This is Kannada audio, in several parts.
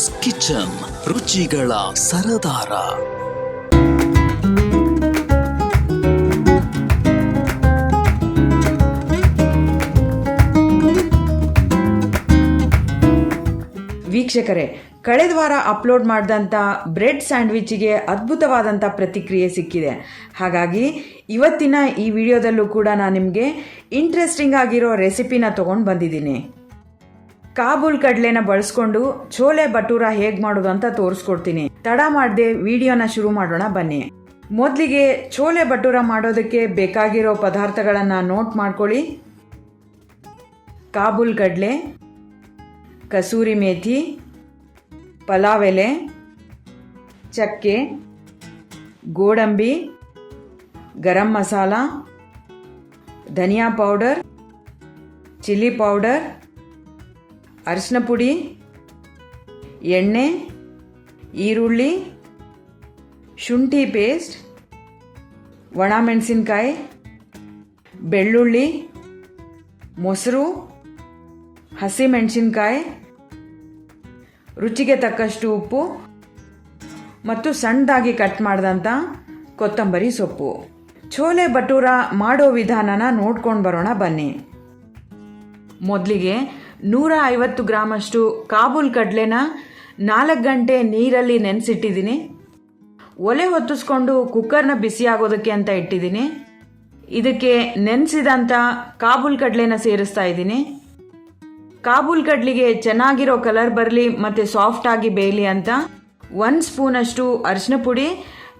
ಮಾಮ್ಸ್ ಕಿಚನ್, ರುಚಿಗಳ ಸರದಾರ. ವೀಕ್ಷಕರೇ, ಕಳೆದ ವಾರ ಅಪ್ಲೋಡ್ ಮಾಡಿದಂಥ ಬ್ರೆಡ್ ಸ್ಯಾಂಡ್ವಿಚ್ಗೆ ಅದ್ಭುತವಾದಂಥ ಪ್ರತಿಕ್ರಿಯೆ ಸಿಕ್ಕಿದೆ. ಹಾಗಾಗಿ ಇವತ್ತಿನ ಈ ವಿಡಿಯೋದಲ್ಲೂ ಕೂಡ ನಾನು ನಿಮಗೆ ಇಂಟ್ರೆಸ್ಟಿಂಗ್ ಆಗಿರೋ ರೆಸಿಪಿನ ತೊಗೊಂಡು ಬಂದಿದ್ದೀನಿ. ಕಾಬೂಲ್ ಕಡಲೆನ ಬಳಸ್ಕೊಂಡು ಛೋಲೆ ಭಟೂರ ಹೇಗೆ ಮಾಡೋದು ಅಂತ ತೋರಿಸ್ಕೊಡ್ತೀನಿ. ತಡ ಮಾಡದೆ ವಿಡಿಯೋನ ಶುರು ಮಾಡೋಣ ಬನ್ನಿ. ಮೊದಲಿಗೆ ಛೋಲೆ ಭಟೂರ ಮಾಡೋದಕ್ಕೆ ಬೇಕಾಗಿರೋ ಪದಾರ್ಥಗಳನ್ನು ನೋಟ್ ಮಾಡ್ಕೊಳ್ಳಿ. ಕಾಬೂಲ್ ಕಡಲೆ, ಕಸೂರಿ ಮೇಥಿ, ಪಲಾವ್ ಎಲೆ, ಚಕ್ಕೆ, ಗೋಡಂಬಿ, ಗರಂ ಮಸಾಲ, ಧನಿಯಾ ಪೌಡರ್, ಚಿಲ್ಲಿ ಪೌಡರ್, ಅರಿಶಿನ ಪುಡಿ, ಎಣ್ಣೆ, ಈರುಳ್ಳಿ, ಶುಂಠಿ ಪೇಸ್ಟ್, ಒಣಮೆಣಸಿನಕಾಯಿ, ಬೆಳ್ಳುಳ್ಳಿ, ಮೊಸರು, ಹಸಿಮೆಣಸಿನಕಾಯಿ, ರುಚಿಗೆ ತಕ್ಕಷ್ಟು ಉಪ್ಪು ಮತ್ತು ಸಣ್ಣದಾಗಿ ಕಟ್ ಮಾಡಿದಂಥ ಕೊತ್ತಂಬರಿ ಸೊಪ್ಪು. ಛೋಲೆ ಭಟೂರ ಮಾಡೋ ವಿಧಾನನ ನೋಡ್ಕೊಂಡು ಬರೋಣ ಬನ್ನಿ. ಮೊದಲಿಗೆ 150 ಗ್ರಾಮಷ್ಟು ಕಾಬೂಲ್ ಕಡಲೆನ 4 ಗಂಟೆ ನೀರಲ್ಲಿ ನೆನೆಸಿಟ್ಟಿದ್ದೀನಿ. ಒಲೆ ಹೊತ್ತಿಸ್ಕೊಂಡು ಕುಕ್ಕರ್ನ ಬಿಸಿ ಆಗೋದಕ್ಕೆ ಅಂತ ಇಟ್ಟಿದ್ದೀನಿ. ಇದಕ್ಕೆ ನೆನೆಸಿದಂಥ ಕಾಬೂಲ್ ಕಡಲೆನ ಸೇರಿಸ್ತಾ ಇದ್ದೀನಿ. ಕಾಬೂಲ್ ಕಡ್ಲಿಗೆ ಚೆನ್ನಾಗಿರೋ ಕಲರ್ ಬರಲಿ ಮತ್ತು ಸಾಫ್ಟಾಗಿ ಬೇಯಲಿ ಅಂತ 1 ಸ್ಪೂನಷ್ಟು ಅರಿಶಿನ ಪುಡಿ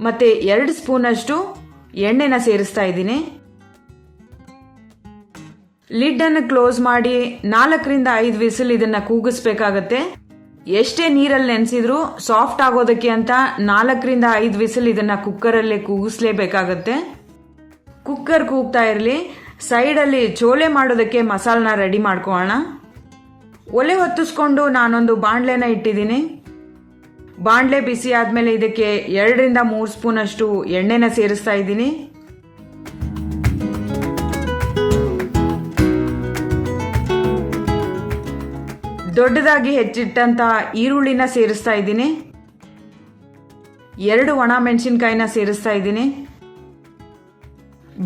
ಮತ್ತು 2 ಸ್ಪೂನಷ್ಟು ಎಣ್ಣೆನ ಸೇರಿಸ್ತಾ ಇದ್ದೀನಿ. ಲಿಡ್ಡನ್ನು ಕ್ಲೋಸ್ ಮಾಡಿ 4 ರಿಂದ 5 ವಿಸಿಲ್ ಇದನ್ನು ಕೂಗಿಸ್ಬೇಕಾಗತ್ತೆ. ಎಷ್ಟೇ ನೀರಲ್ಲಿ ನೆನೆಸಿದ್ರು ಸಾಫ್ಟ್ ಆಗೋದಕ್ಕೆ ಅಂತ 4 ರಿಂದ 5 ವಿಸಿಲ್ ಇದನ್ನು ಕುಕ್ಕರಲ್ಲೇ ಕೂಗಿಸ್ಲೇಬೇಕಾಗತ್ತೆ. ಕುಕ್ಕರ್ ಕೂಗ್ತಾ ಇರಲಿ, ಸೈಡಲ್ಲಿ ಛೋಲೆ ಮಾಡೋದಕ್ಕೆ ಮಸಾಲನ ರೆಡಿ ಮಾಡ್ಕೊಳ್ಳೋಣ. ಒಲೆ ಹೊತ್ತಿಸ್ಕೊಂಡು ನಾನೊಂದು ಬಾಣಲೆನ ಇಟ್ಟಿದ್ದೀನಿ. ಬಾಣಲೆ ಬಿಸಿ ಆದಮೇಲೆ ಇದಕ್ಕೆ 2 ರಿಂದ 3 ಸ್ಪೂನಷ್ಟು ಎಣ್ಣೆನ ಸೇರಿಸ್ತಾ ಇದ್ದೀನಿ. ದೊಡ್ಡದಾಗಿ ಹೆಚ್ಚಿಟ್ಟಂತ ಈರುಳ್ಳಿನ ಸೇರಿಸ್ತಾ ಇದ್ದೀನಿ. 2 ಒಣ ಮೆಣಸಿನಕಾಯಿನ ಸೇರಿಸ್ತಾ ಇದ್ದೀನಿ.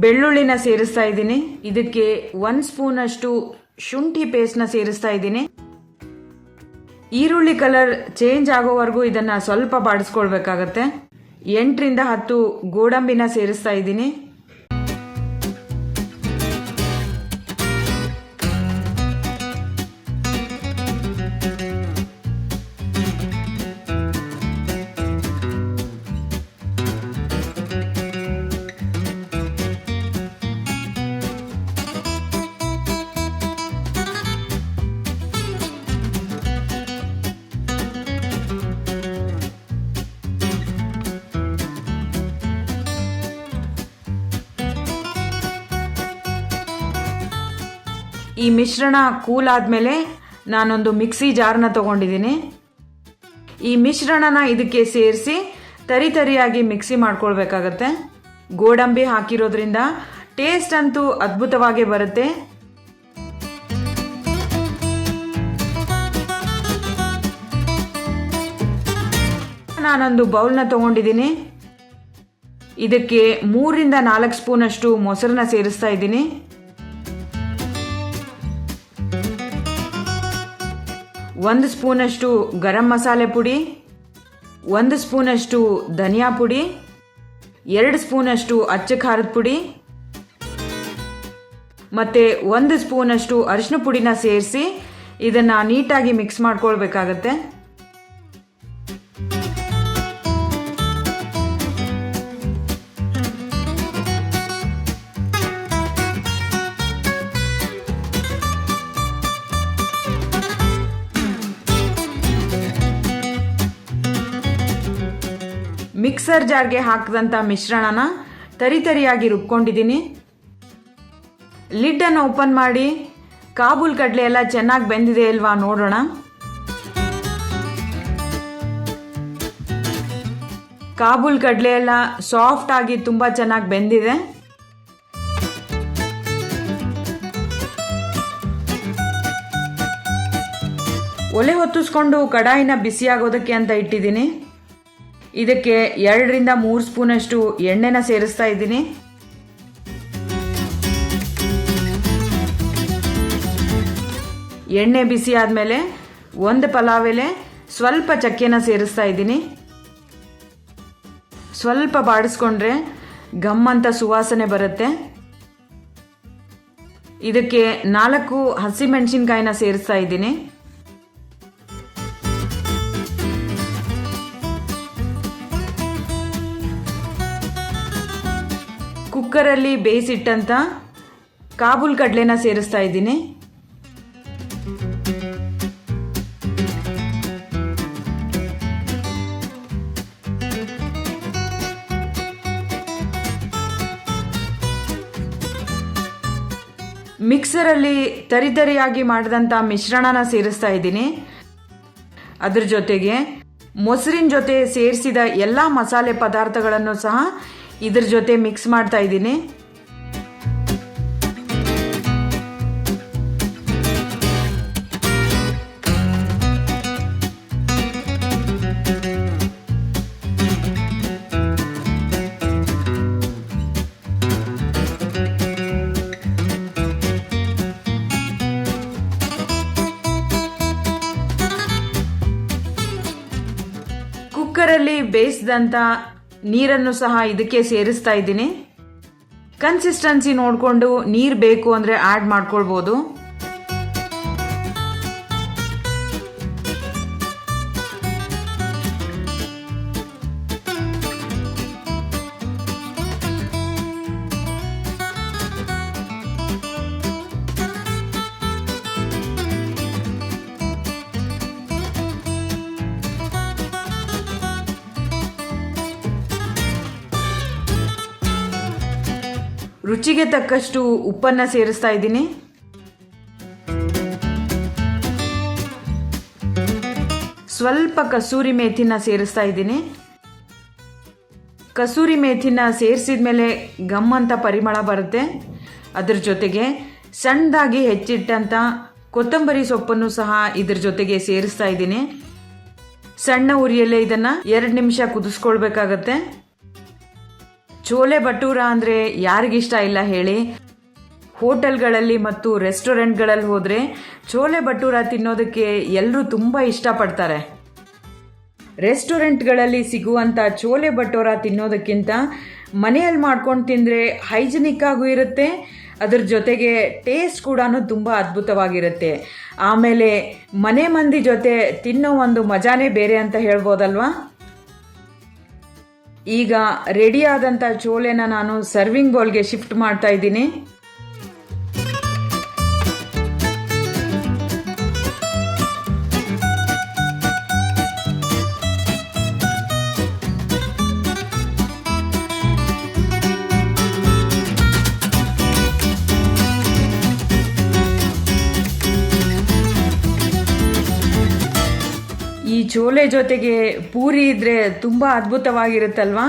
ಬೆಳ್ಳುಳ್ಳಿನ ಸೇರಿಸ್ತಾ ಇದ್ದೀನಿ. ಇದಕ್ಕೆ 1 ಸ್ಪೂನಷ್ಟು ಶುಂಠಿ ಪೇಸ್ಟ್ನ ಸೇರಿಸ್ತಾ ಇದ್ದೀನಿ. ಈರುಳ್ಳಿ ಕಲರ್ ಚೇಂಜ್ ಆಗೋವರೆಗೂ ಇದನ್ನ ಸ್ವಲ್ಪ ಬಾಡಿಸ್ಕೊಳ್ಬೇಕಾಗತ್ತೆ. 8 ರಿಂದ 10 ಗೋಡಂಬಿನ ಸೇರಿಸ್ತಾ ಇದ್ದೀನಿ. ಈ ಮಿಶ್ರಣ ಕೂಲ್ ಆದಮೇಲೆ ನಾನೊಂದು ಮಿಕ್ಸಿ ಜಾರ್ನ ತಗೊಂಡಿದ್ದೀನಿ. ಈ ಮಿಶ್ರಣನ ಇದಕ್ಕೆ ಸೇರಿಸಿ ತರಿಯಾಗಿ ಮಿಕ್ಸಿ ಮಾಡ್ಕೊಳ್ಬೇಕಾಗತ್ತೆ. ಗೋಡಂಬಿ ಹಾಕಿರೋದ್ರಿಂದ ಟೇಸ್ಟ್ ಅಂತೂ ಅದ್ಭುತವಾಗಿ ಬರುತ್ತೆ. ನಾನೊಂದು ಬೌಲ್ನ ತಗೊಂಡಿದ್ದೀನಿ. ಇದಕ್ಕೆ 3 ರಿಂದ 4 ಸ್ಪೂನಷ್ಟು ಮೊಸರನ್ನ ಸೇರಿಸ್ತಾ ಇದ್ದೀನಿ. 1 ಸ್ಪೂನಷ್ಟು ಗರಂ ಮಸಾಲೆ ಪುಡಿ, 1 ಸ್ಪೂನಷ್ಟು ಧನಿಯಾ ಪುಡಿ, 2 ಸ್ಪೂನಷ್ಟು ಅಚ್ಚ ಖಾರದ ಪುಡಿ ಮತ್ತು 1 ಸ್ಪೂನಷ್ಟು ಅರಿಶಿನ ಪುಡಿನ ಸೇರಿಸಿ ಇದನ್ನು ನೀಟಾಗಿ ಮಿಕ್ಸ್ ಮಾಡ್ಕೊಳ್ಬೇಕಾಗತ್ತೆ. ಮಿಕ್ಸರ್ ಜಾರ್ಗೆ ಹಾಕಿದಂಥ ಮಿಶ್ರಣನ ತರಿಯಾಗಿ ರುಬ್ಕೊಂಡಿದ್ದೀನಿ. ಲಿಡ್ಡನ್ನು ಓಪನ್ ಮಾಡಿ ಕಾಬೂಲ್ ಕಡಲೆ ಎಲ್ಲ ಚೆನ್ನಾಗಿ ಬೆಂದಿದೆ ಅಲ್ವಾ ನೋಡೋಣ. ಕಾಬೂಲ್ ಕಡಲೆ ಎಲ್ಲ ಸಾಫ್ಟ್ ಆಗಿ ತುಂಬ ಚೆನ್ನಾಗಿ ಬೆಂದಿದೆ. ಒಲೆ ಹೊತ್ತಿಸ್ಕೊಂಡು ಕಡಾಯಿನ ಬಿಸಿಯಾಗೋದಕ್ಕೆ ಅಂತ ಇಟ್ಟಿದ್ದೀನಿ. ಇದಕ್ಕೆ 2 ರಿಂದ 3 ಸ್ಪೂನಷ್ಟು ಎಣ್ಣೆನ ಸೇರಿಸ್ತಾ ಇದ್ದೀನಿ. ಎಣ್ಣೆ ಬಿಸಿ ಆದಮೇಲೆ 1 ಪಲಾವ್ ಎಲೆ, ಸ್ವಲ್ಪ ಚಕ್ಕೆನ ಸೇರಿಸ್ತಾ ಇದ್ದೀನಿ. ಸ್ವಲ್ಪ ಬಾಡಿಸ್ಕೊಂಡ್ರೆ ಘಮ್ ಅಂತ ಸುವಾಸನೆ ಬರುತ್ತೆ. ಇದಕ್ಕೆ 4 ಹಸಿಮೆಣಸಿನ್ಕಾಯಿನ ಸೇರಿಸ್ತಾ ಇದ್ದೀನಿ. ಕುಕ್ಕರಲ್ಲಿ ಬೇಯಿಸಿಟ್ಟಂತ ಕಾಬೂಲ್ ಕಡಲೆನ ಸೇರಿಸ್ತಾ ಇದ್ದೀನಿ. ಮಿಕ್ಸರಲ್ಲಿ ತರಿತರಿಯಾಗಿ ಮಾಡಿದಂಥ ಮಿಶ್ರಣನ ಸೇರಿಸ್ತಾ ಇದ್ದೀನಿ. ಅದ್ರ ಜೊತೆಗೆ ಮೊಸರಿನ ಜೊತೆ ಸೇರಿಸಿದ ಎಲ್ಲ ಮಸಾಲೆ ಪದಾರ್ಥಗಳನ್ನು ಸಹ ಇದ್ರ ಜೊತೆ ಮಿಕ್ಸ್ ಮಾಡ್ತಾ ಇದ್ದೀನಿ. ಕುಕ್ಕರಲ್ಲಿ ಬೇಯಿಸಿದಂಥ ನೀರನ್ನು ಸಹ ಇದಕ್ಕೆ ಸೇರಿಸ್ತಾ ಇದ್ದೀನಿ. ಕನ್ಸಿಸ್ಟೆನ್ಸಿ ನೋಡಿಕೊಂಡು ನೀರು ಬೇಕು ಅಂದರೆ ಆ್ಯಡ್ ಮಾಡ್ಕೊಳ್ಬೋದು. ರುಚಿಗೆ ತಕ್ಕಷ್ಟು ಉಪ್ಪನ್ನ ಸೇರಿಸ್ತಾ ಇದ್ದೀನಿ. ಸ್ವಲ್ಪ ಕಸೂರಿ ಮೇಥಿನ ಸೇರಿಸ್ತಾ ಇದ್ದೀನಿ. ಕಸೂರಿ ಮೇಥಿನ ಸೇರಿಸಿದ ಮೇಲೆ ಗಮ್ ಅಂತ ಪರಿಮಳ ಬರುತ್ತೆ. ಅದ್ರ ಜೊತೆಗೆ ಸಣ್ಣದಾಗಿ ಹೆಚ್ಚಿಟ್ಟಂಥ ಕೊತ್ತಂಬರಿ ಸೊಪ್ಪನ್ನು ಸಹ ಇದ್ರ ಜೊತೆಗೆ ಸೇರಿಸ್ತಾ ಇದ್ದೀನಿ. ಸಣ್ಣ ಉರಿಯಲ್ಲೇ ಇದನ್ನು 2 ನಿಮಿಷ ಕುದಿಸ್ಕೊಳ್ಬೇಕಾಗತ್ತೆ. ಚೋಲೆ ಭಟೂರ ಅಂದರೆ ಯಾರಿಗಿಷ್ಟ ಇಲ್ಲ ಹೇಳಿ. ಹೋಟೆಲ್ಗಳಲ್ಲಿ ಮತ್ತು ರೆಸ್ಟೋರೆಂಟ್ಗಳಲ್ಲಿ ಹೋದರೆ ಚೋಲೆ ಭಟೂರ ತಿನ್ನೋದಕ್ಕೆ ಎಲ್ಲರೂ ತುಂಬ ಇಷ್ಟಪಡ್ತಾರೆ. ರೆಸ್ಟೋರೆಂಟ್ಗಳಲ್ಲಿ ಸಿಗುವಂಥ ಚೋಲೆ ಭಟೂರ ತಿನ್ನೋದಕ್ಕಿಂತ ಮನೆಯಲ್ಲಿ ಮಾಡ್ಕೊಂಡು ತಿಂದರೆ ಹೈಜಿನಿಕ್ ಆಗೂ ಇರುತ್ತೆ. ಅದ್ರ ಜೊತೆಗೆ ಟೇಸ್ಟ್ ಕೂಡ ತುಂಬ ಅದ್ಭುತವಾಗಿರುತ್ತೆ. ಆಮೇಲೆ ಮನೆ ಮಂದಿ ಜೊತೆ ತಿನ್ನೋ ಒಂದು ಮಜಾನೇ ಬೇರೆ ಅಂತ ಹೇಳ್ಬೋದಲ್ವಾ. ಈಗ ರೆಡಿಯಾದಂಥ ಚೋಲೆನ ನಾನು ಸರ್ವಿಂಗ್ ಬೌಲ್ಗೆ ಶಿಫ್ಟ್ ಮಾಡ್ತಾ ಇದ್ದೀನಿ. ಈ ಚೋಲೆ ಜೊತೆಗೆ ಪೂರಿ ಇದ್ರೆ ತುಂಬ ಅದ್ಭುತವಾಗಿರುತ್ತಲ್ವಾ.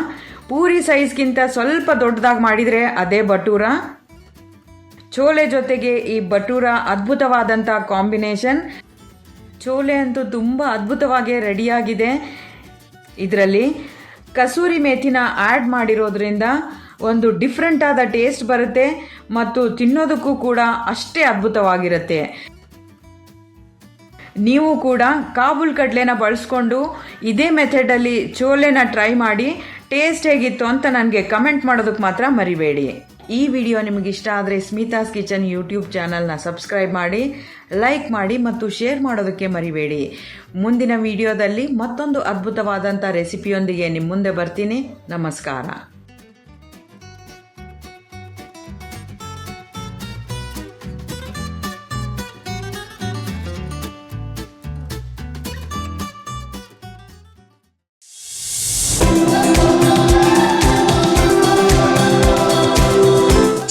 ಪೂರಿ ಸೈಜ್ಗಿಂತ ಸ್ವಲ್ಪ ದೊಡ್ಡದಾಗಿ ಮಾಡಿದರೆ ಅದೇ ಭಟೂರ. ಚೋಲೆ ಜೊತೆಗೆ ಈ ಭಟೂರ ಅದ್ಭುತವಾದಂಥ ಕಾಂಬಿನೇಷನ್. ಚೋಲೆ ಅಂತೂ ತುಂಬ ಅದ್ಭುತವಾಗಿ ರೆಡಿಯಾಗಿದೆ. ಇದರಲ್ಲಿ ಕಸೂರಿ ಮೇಥಿನ ಆ್ಯಡ್ ಮಾಡಿರೋದ್ರಿಂದ ಒಂದು ಡಿಫ್ರೆಂಟ್ ಆದ ಟೇಸ್ಟ್ ಬರುತ್ತೆ ಮತ್ತು ತಿನ್ನೋದಕ್ಕೂ ಕೂಡ ಅಷ್ಟೇ ಅದ್ಭುತವಾಗಿರುತ್ತೆ. ನೀವು ಕೂಡ ಕಾಬೂಲ್ ಕಡಲೆನ ಬಳಸ್ಕೊಂಡು ಇದೇ ಮೆಥಡಲ್ಲಿ ಚೋಲೆನ ಟ್ರೈ ಮಾಡಿ ಟೇಸ್ಟ್ ಹೇಗಿತ್ತು ಅಂತ ನನಗೆ ಕಮೆಂಟ್ ಮಾಡೋದಕ್ಕೆ ಮಾತ್ರ ಮರಿಬೇಡಿ. ಈ ವಿಡಿಯೋ ನಿಮಗೆ ಇಷ್ಟ ಆದರೆ ಸ್ಮಿತಾಸ್ ಕಿಚನ್ ಯೂಟ್ಯೂಬ್ ಚಾನಲ್ನ ಸಬ್ಸ್ಕ್ರೈಬ್ ಮಾಡಿ, ಲೈಕ್ ಮಾಡಿ ಮತ್ತು ಶೇರ್ ಮಾಡೋದಕ್ಕೆ ಮರಿಬೇಡಿ. ಮುಂದಿನ ವಿಡಿಯೋದಲ್ಲಿ ಮತ್ತೊಂದು ಅದ್ಭುತವಾದಂಥ ರೆಸಿಪಿಯೊಂದಿಗೆ ನಿಮ್ಮ ಮುಂದೆ ಬರ್ತೀನಿ. ನಮಸ್ಕಾರ.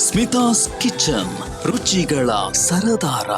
ಸ್ಮಿತಾಸ್ ಕಿಚನ್, ರುಚಿಗಳ ಸರದಾರ.